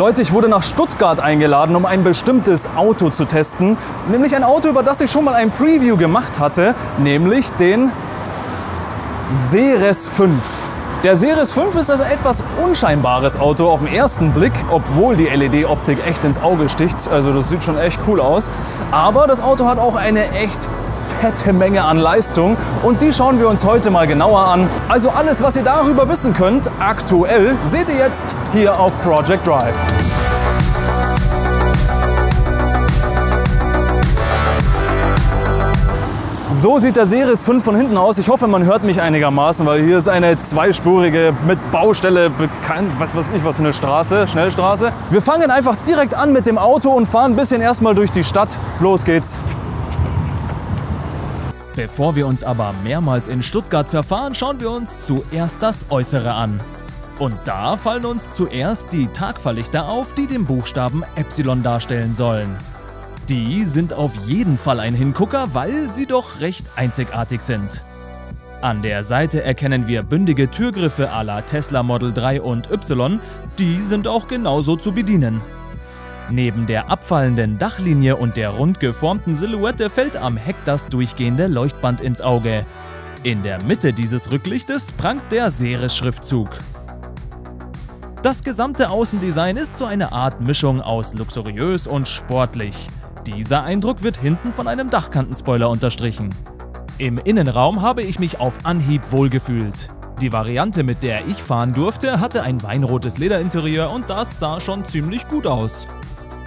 Leute, ich wurde nach Stuttgart eingeladen, um ein bestimmtes Auto zu testen. Nämlich ein Auto, über das ich schon mal ein Preview gemacht hatte, nämlich den Seres 5. Der Seres 5 ist also etwas unscheinbares Auto auf den ersten Blick, obwohl die LED-Optik echt ins Auge sticht. Also das sieht schon echt cool aus. Aber das Auto hat auch eine echt fette Menge an Leistung und die schauen wir uns heute mal genauer an. Also alles, was ihr darüber wissen könnt, aktuell, seht ihr jetzt hier auf Project Drive. So sieht der Seres 5 von hinten aus. Ich hoffe, man hört mich einigermaßen, weil hier ist eine zweispurige mit Baustelle, was weiß ich was für eine Straße, Schnellstraße. Wir fangen einfach direkt an mit dem Auto und fahren ein bisschen erstmal durch die Stadt. Los geht's. Bevor wir uns aber mehrmals in Stuttgart verfahren, schauen wir uns zuerst das Äußere an. Und da fallen uns zuerst die Tagfahrlichter auf, die den Buchstaben Epsilon darstellen sollen. Die sind auf jeden Fall ein Hingucker, weil sie doch recht einzigartig sind. An der Seite erkennen wir bündige Türgriffe à la Tesla Model 3 und Y, die sind auch genauso zu bedienen. Neben der abfallenden Dachlinie und der rund geformten Silhouette fällt am Heck das durchgehende Leuchtband ins Auge. In der Mitte dieses Rücklichtes prangt der Seres-Schriftzug. Das gesamte Außendesign ist so eine Art Mischung aus luxuriös und sportlich. Dieser Eindruck wird hinten von einem Dachkantenspoiler unterstrichen. Im Innenraum habe ich mich auf Anhieb wohlgefühlt. Die Variante, mit der ich fahren durfte, hatte ein weinrotes Lederinterieur und das sah schon ziemlich gut aus.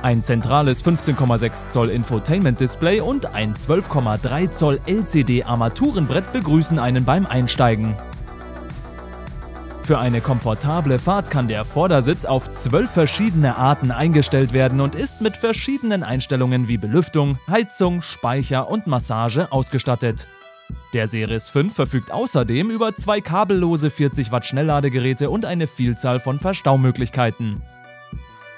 Ein zentrales 15,6 Zoll Infotainment-Display und ein 12,3 Zoll LCD-Armaturenbrett begrüßen einen beim Einsteigen. Für eine komfortable Fahrt kann der Vordersitz auf 12 verschiedene Arten eingestellt werden und ist mit verschiedenen Einstellungen wie Belüftung, Heizung, Speicher und Massage ausgestattet. Der Seres 5 verfügt außerdem über 2 kabellose 40 Watt Schnellladegeräte und eine Vielzahl von Verstaumöglichkeiten.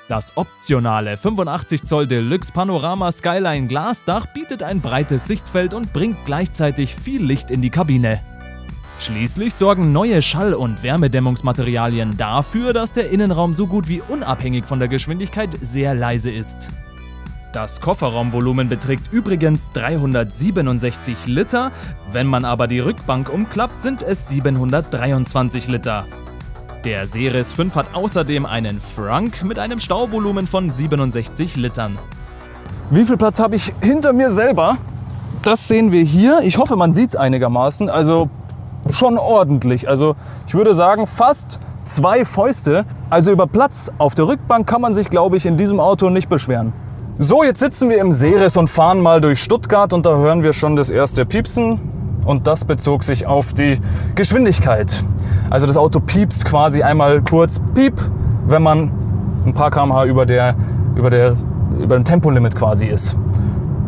Das optionale 85 Zoll Deluxe Panorama Skyline Glasdach bietet ein breites Sichtfeld und bringt gleichzeitig viel Licht in die Kabine. Schließlich sorgen neue Schall- und Wärmedämmungsmaterialien dafür, dass der Innenraum so gut wie unabhängig von der Geschwindigkeit sehr leise ist. Das Kofferraumvolumen beträgt übrigens 367 Liter, wenn man aber die Rückbank umklappt, sind es 723 Liter. Der Seres 5 hat außerdem einen Frunk mit einem Stauvolumen von 67 Litern. Wie viel Platz habe ich hinter mir selber? Das sehen wir hier. Ich hoffe, man sieht es einigermaßen. Also schon ordentlich. Also ich würde sagen fast 2 Fäuste. Also über Platz auf der Rückbank kann man sich, glaube ich, in diesem Auto nicht beschweren. So, jetzt sitzen wir im Seres und fahren mal durch Stuttgart und da hören wir schon das erste Piepsen. Und das bezog sich auf die Geschwindigkeit. Also das Auto piepst quasi einmal kurz piep, wenn man ein paar km/h über dem Tempolimit quasi ist.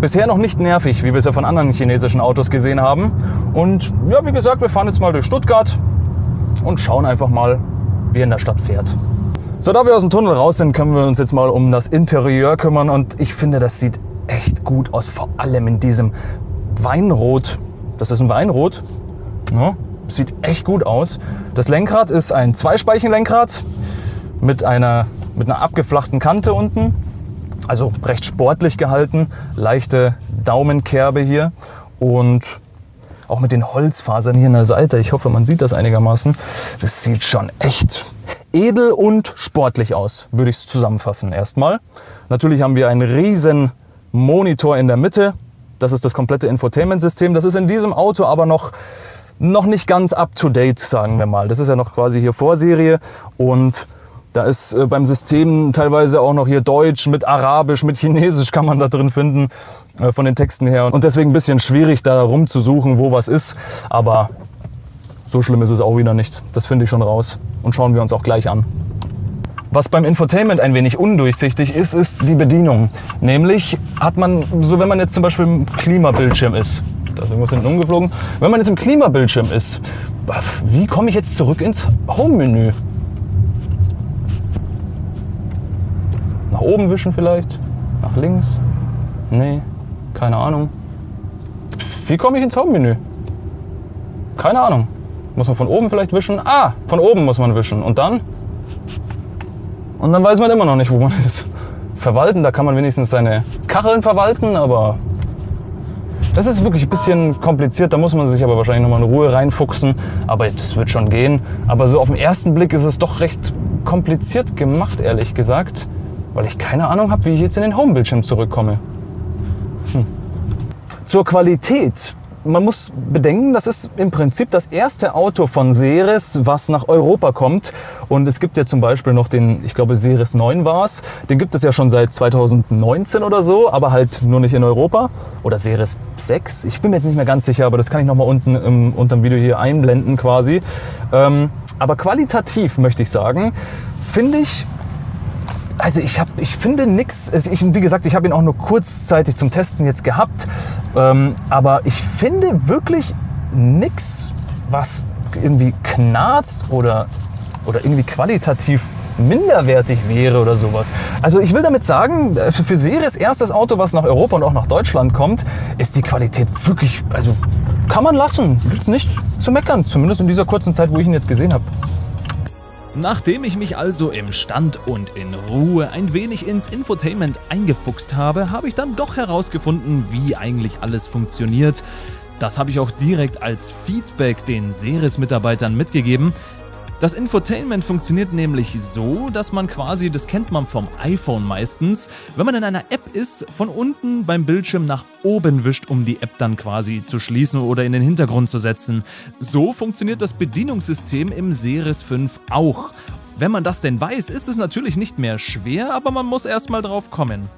Bisher noch nicht nervig, wie wir es ja von anderen chinesischen Autos gesehen haben. Und ja, wie gesagt, wir fahren jetzt mal durch Stuttgart und schauen einfach mal, wie in der Stadt fährt. So, da wir aus dem Tunnel raus sind, können wir uns jetzt mal um das Interieur kümmern. Und ich finde, das sieht echt gut aus, vor allem in diesem Weinrot. Das ist ein Weinrot. Ja, sieht echt gut aus. Das Lenkrad ist ein Zweispeichenlenkrad mit einer abgeflachten Kante unten. Also recht sportlich gehalten. Leichte Daumenkerbe hier. Und auch mit den Holzfasern hier an der Seite. Ich hoffe, man sieht das einigermaßen. Das sieht schon echt edel und sportlich aus, würde ich es zusammenfassen erstmal. Natürlich haben wir einen riesen Monitor in der Mitte. Das ist das komplette Infotainment-System. Das ist in diesem Auto aber noch nicht ganz up-to-date, sagen wir mal. Das ist ja noch quasi hier Vorserie und da ist beim System teilweise auch noch hier Deutsch, mit Arabisch, mit Chinesisch kann man da drin finden, von den Texten her. Und deswegen ein bisschen schwierig, da rumzusuchen, wo was ist. Aber so schlimm ist es auch wieder nicht. Das finde ich schon raus und schauen wir uns auch gleich an. Was beim Infotainment ein wenig undurchsichtig ist, ist die Bedienung. Nämlich hat man, so wenn man jetzt zum Beispiel im Klimabildschirm ist, da ist irgendwas hinten umgeflogen, wenn man jetzt im Klimabildschirm ist, wie komme ich jetzt zurück ins Home-Menü? Nach oben wischen vielleicht? Nach links? Nee, keine Ahnung. Wie komme ich ins Home-Menü? Keine Ahnung. Muss man von oben vielleicht wischen? Ah, von oben muss man wischen. Und dann? und dann weiß man immer noch nicht, wo man ist. Verwalten, da kann man wenigstens seine Kacheln verwalten, aber das ist wirklich ein bisschen kompliziert. Da muss man sich aber wahrscheinlich nochmal in Ruhe reinfuchsen, aber das wird schon gehen. Aber so auf den ersten Blick ist es doch recht kompliziert gemacht, ehrlich gesagt, weil ich keine Ahnung habe, wie ich jetzt in den Home-Bildschirm zurückkomme. Zur Qualität. Man muss bedenken, das ist im Prinzip das erste Auto von Seres, was nach Europa kommt. Und es gibt ja zum Beispiel noch den, ich glaube Seres 9 war es, den gibt es ja schon seit 2019 oder so, aber halt nur nicht in Europa. Oder Seres 6, ich bin mir jetzt nicht mehr ganz sicher, aber das kann ich nochmal unten unter dem Video hier einblenden quasi. Aber qualitativ möchte ich sagen, finde ich, also ich finde nichts, wie gesagt, ich habe ihn auch nur kurzzeitig zum Testen jetzt gehabt, aber ich finde wirklich nichts, was irgendwie knarzt oder irgendwie qualitativ minderwertig wäre oder sowas. Also ich will damit sagen, für Seres erstes Auto, was nach Europa und auch nach Deutschland kommt, ist die Qualität wirklich, also kann man lassen, gibt's nichts zu meckern, zumindest in dieser kurzen Zeit, wo ich ihn jetzt gesehen habe. Nachdem ich mich also im Stand und in Ruhe ein wenig ins Infotainment eingefuchst habe, habe ich dann doch herausgefunden, wie eigentlich alles funktioniert. Das habe ich auch direkt als Feedback den Seres-Mitarbeitern mitgegeben. Das Infotainment funktioniert nämlich so, dass man quasi, das kennt man vom iPhone meistens, wenn man in einer App ist, von unten beim Bildschirm nach oben wischt, um die App dann quasi zu schließen oder in den Hintergrund zu setzen. So funktioniert das Bedienungssystem im Seres 5 auch. Wenn man das denn weiß, ist es natürlich nicht mehr schwer, aber man muss erstmal drauf kommen.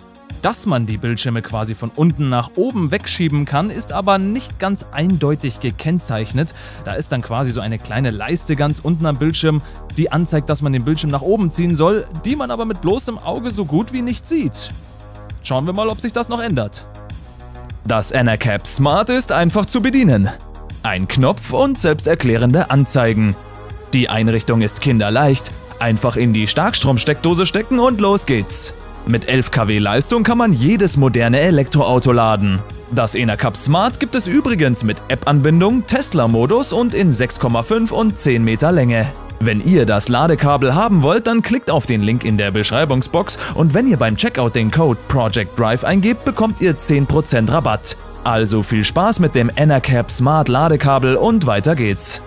Dass man die Bildschirme quasi von unten nach oben wegschieben kann, ist aber nicht ganz eindeutig gekennzeichnet. Da ist dann quasi so eine kleine Leiste ganz unten am Bildschirm, die anzeigt, dass man den Bildschirm nach oben ziehen soll, die man aber mit bloßem Auge so gut wie nicht sieht. Schauen wir mal, ob sich das noch ändert. Das Enercap Smart ist einfach zu bedienen. Ein Knopf und selbsterklärende Anzeigen. Die Einrichtung ist kinderleicht. Einfach in die Starkstromsteckdose stecken und los geht's. Mit 11 kW Leistung kann man jedes moderne Elektroauto laden. Das Enercap Smart gibt es übrigens mit App-Anbindung, Tesla-Modus und in 6,5 und 10 Meter Länge. Wenn ihr das Ladekabel haben wollt, dann klickt auf den Link in der Beschreibungsbox und wenn ihr beim Checkout den Code Project Drive eingebt, bekommt ihr 10% Rabatt. Also viel Spaß mit dem Enercap Smart Ladekabel und weiter geht's.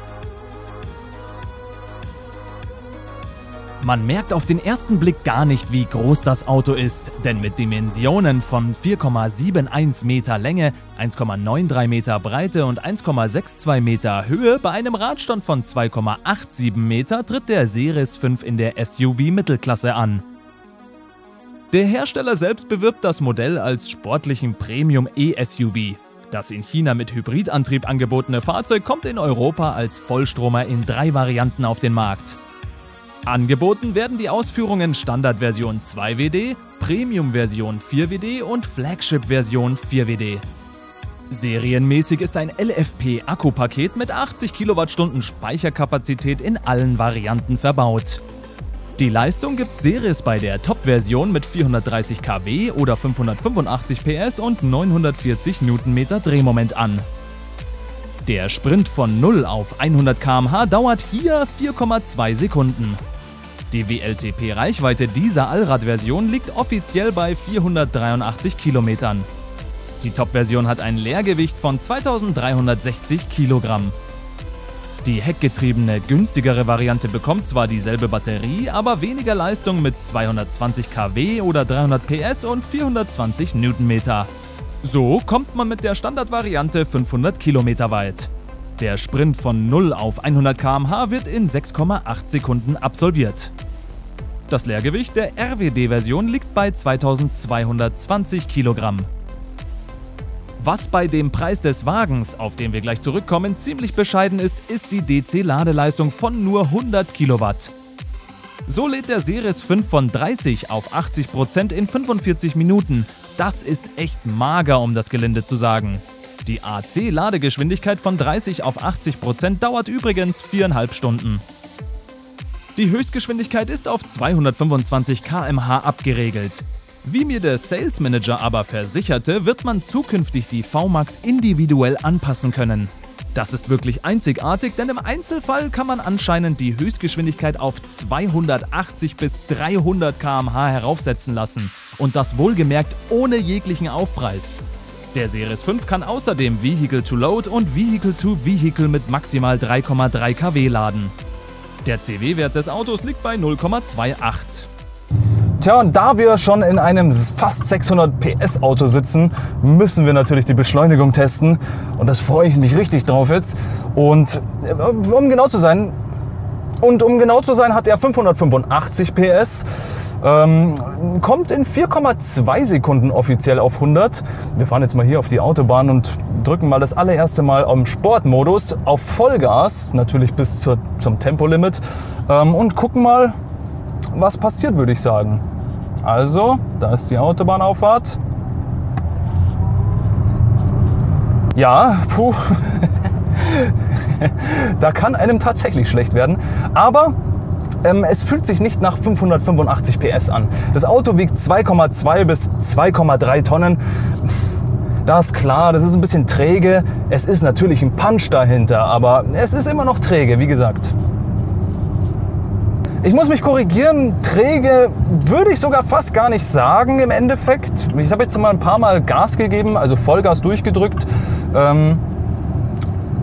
Man merkt auf den ersten Blick gar nicht, wie groß das Auto ist, denn mit Dimensionen von 4,71 Meter Länge, 1,93 Meter Breite und 1,62 Meter Höhe bei einem Radstand von 2,87 Meter tritt der Seres 5 in der SUV-Mittelklasse an. Der Hersteller selbst bewirbt das Modell als sportlichen Premium-E-SUV. Das in China mit Hybridantrieb angebotene Fahrzeug kommt in Europa als Vollstromer in 3 Varianten auf den Markt. Angeboten werden die Ausführungen Standardversion 2WD, Premium-Version 4WD und Flagship-Version 4WD. Serienmäßig ist ein LFP-Akkupaket mit 80 Kilowattstunden Speicherkapazität in allen Varianten verbaut. Die Leistung gibt Seres bei der Top-Version mit 430 kW oder 585 PS und 940 Newtonmeter Drehmoment an. Der Sprint von 0 auf 100 km/h dauert hier 4,2 Sekunden. Die WLTP-Reichweite dieser Allradversion liegt offiziell bei 483 Kilometern. Die Top-Version hat ein Leergewicht von 2360 Kilogramm. Die heckgetriebene, günstigere Variante bekommt zwar dieselbe Batterie, aber weniger Leistung mit 220 kW oder 300 PS und 420 Newtonmeter. So kommt man mit der Standardvariante 500 Kilometer weit. Der Sprint von 0 auf 100 km/h wird in 6,8 Sekunden absolviert. Das Leergewicht der RWD-Version liegt bei 2220 Kilogramm. Was bei dem Preis des Wagens, auf den wir gleich zurückkommen, ziemlich bescheiden ist, ist die DC-Ladeleistung von nur 100 Kilowatt. So lädt der Seres 5 von 30 auf 80% in 45 Minuten. Das ist echt mager, um das Gelände zu sagen. Die AC-Ladegeschwindigkeit von 30 auf 80% dauert übrigens 4,5 Stunden. Die Höchstgeschwindigkeit ist auf 225 km/h abgeregelt. Wie mir der Sales Manager aber versicherte, wird man zukünftig die VMAX individuell anpassen können. Das ist wirklich einzigartig, denn im Einzelfall kann man anscheinend die Höchstgeschwindigkeit auf 280 bis 300 km/h heraufsetzen lassen. Und das wohlgemerkt ohne jeglichen Aufpreis. Der Series 5 kann außerdem Vehicle-to-Load und Vehicle-to-Vehicle mit maximal 3,3 kW laden. Der CW-Wert des Autos liegt bei 0,28. Tja, und da wir schon in einem fast 600 PS Auto sitzen, müssen wir natürlich die Beschleunigung testen. Und das freue ich mich richtig drauf jetzt. Und um genau zu sein, hat er 585 PS. Kommt in 4,2 Sekunden offiziell auf 100. Wir fahren jetzt mal hier auf die Autobahn und drücken mal das allererste Mal am Sportmodus auf Vollgas, natürlich bis zum Tempolimit, und gucken mal, was passiert, würde ich sagen. Also, da ist die Autobahnauffahrt. Ja, puh. Da kann einem tatsächlich schlecht werden. Aber es fühlt sich nicht nach 585 PS an. Das Auto wiegt 2,2 bis 2,3 Tonnen. Da ist klar, das ist ein bisschen träge. Es ist natürlich ein Punch dahinter, aber es ist immer noch träge, wie gesagt. Ich muss mich korrigieren, träge würde ich sogar fast gar nicht sagen im Endeffekt. Ich habe jetzt mal ein paar Mal Gas gegeben, also Vollgas durchgedrückt.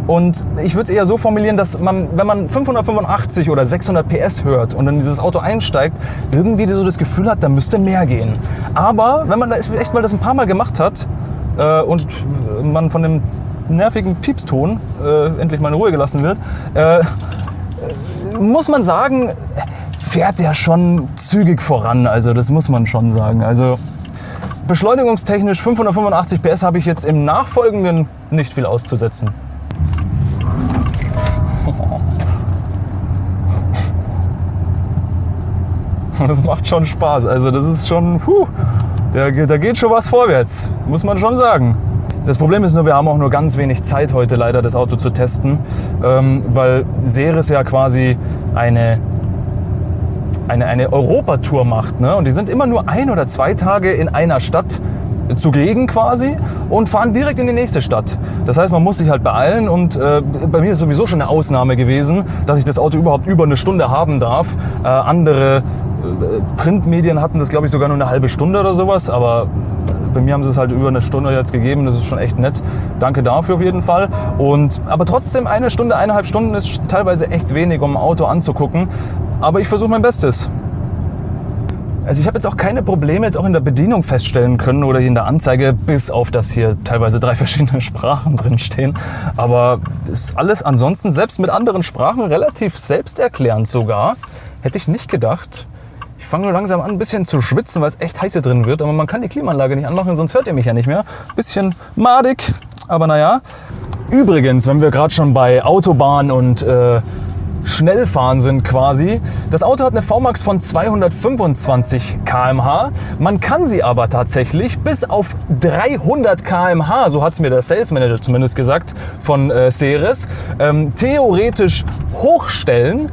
Und ich würde es eher so formulieren, dass man, wenn man 585 oder 600 PS hört und in dieses Auto einsteigt, irgendwie so das Gefühl hat, da müsste mehr gehen. Aber wenn man das echt mal das ein paar Mal gemacht hat und man von dem nervigen Piepston endlich mal in Ruhe gelassen wird, muss man sagen, fährt der schon zügig voran. Also das muss man schon sagen. Also beschleunigungstechnisch 585 PS habe ich jetzt im Nachfolgenden nicht viel auszusetzen. Das macht schon Spaß. Also das ist schon, da geht schon was vorwärts, muss man schon sagen. Das Problem ist nur, wir haben auch nur ganz wenig Zeit heute leider, das Auto zu testen, weil Seres ja quasi eine Europatour macht, ne? Und die sind immer nur 1 oder 2 Tage in einer Stadt zugegen quasi und fahren direkt in die nächste Stadt. Das heißt, man muss sich halt beeilen und bei mir ist sowieso schon eine Ausnahme gewesen, dass ich das Auto überhaupt über eine Stunde haben darf. Andere Printmedien hatten das, glaube ich, sogar nur eine halbe Stunde oder sowas, aber bei mir haben sie es halt über eine Stunde jetzt gegeben, das ist schon echt nett. Danke dafür auf jeden Fall. Aber trotzdem 1 Stunde, 1,5 Stunden ist teilweise echt wenig, um ein Auto anzugucken. Aber ich versuche mein Bestes. Also ich habe jetzt auch keine Probleme jetzt auch in der Bedienung feststellen können oder in der Anzeige, bis auf dass hier teilweise 3 verschiedene Sprachen drin stehen. Aber ist alles ansonsten, selbst mit anderen Sprachen, relativ selbsterklärend sogar. Hätte ich nicht gedacht. Ich fange nur langsam an, ein bisschen zu schwitzen, weil es echt heiß hier drin wird. Aber man kann die Klimaanlage nicht anmachen, sonst hört ihr mich ja nicht mehr. Bisschen madig, aber naja. Übrigens, wenn wir gerade schon bei Autobahn und Schnellfahren sind quasi. Das Auto hat eine VMAX von 225 km/h. Man kann sie aber tatsächlich bis auf 300 km/h, so hat es mir der Sales Manager zumindest gesagt, von Seres, theoretisch hochstellen.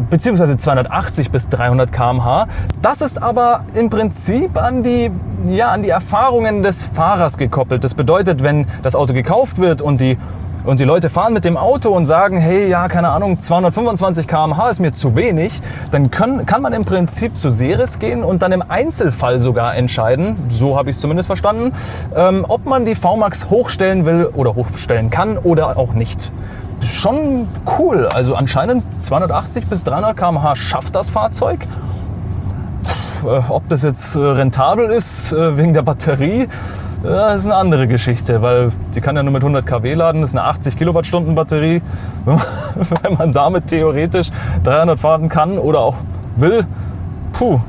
Beziehungsweise 280 bis 300 km/h. Das ist aber im Prinzip an die Erfahrungen des Fahrers gekoppelt. Das bedeutet, wenn das Auto gekauft wird und die Leute fahren mit dem Auto und sagen, hey, ja, keine Ahnung, 225 km/h ist mir zu wenig, dann kann man im Prinzip zu Seres gehen und dann im Einzelfall sogar entscheiden, so habe ich es zumindest verstanden, ob man die VMAX hochstellen will oder hochstellen kann oder auch nicht. Das ist schon cool. Also anscheinend 280 bis 300 km/h schafft das Fahrzeug. Ob das jetzt rentabel ist wegen der Batterie, das ist eine andere Geschichte, weil die kann ja nur mit 100 kW laden. Das ist eine 80 Kilowattstunden Batterie. Wenn man damit theoretisch 300 fahren kann oder auch will, puh.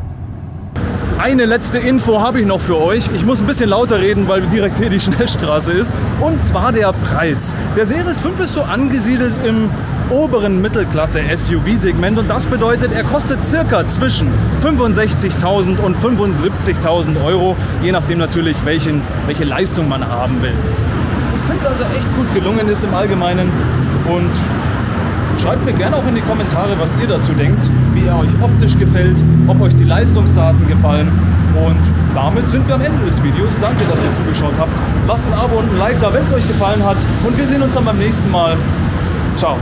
Eine letzte Info habe ich noch für euch. Ich muss ein bisschen lauter reden, weil direkt hier die Schnellstraße ist. Und zwar der Preis. Der Seres 5 ist so angesiedelt im oberen Mittelklasse-SUV-Segment und das bedeutet, er kostet circa zwischen 65.000 und 75.000 Euro, je nachdem natürlich, welche Leistung man haben will. Ich finde, dass er echt gut gelungen ist im Allgemeinen und Schreibt mir gerne auch in die Kommentare, was ihr dazu denkt, wie er euch optisch gefällt, ob euch die Leistungsdaten gefallen. Und damit sind wir am Ende des Videos. Danke, dass ihr zugeschaut habt. Lasst ein Abo und ein Like da, wenn es euch gefallen hat. Und wir sehen uns dann beim nächsten Mal. Ciao.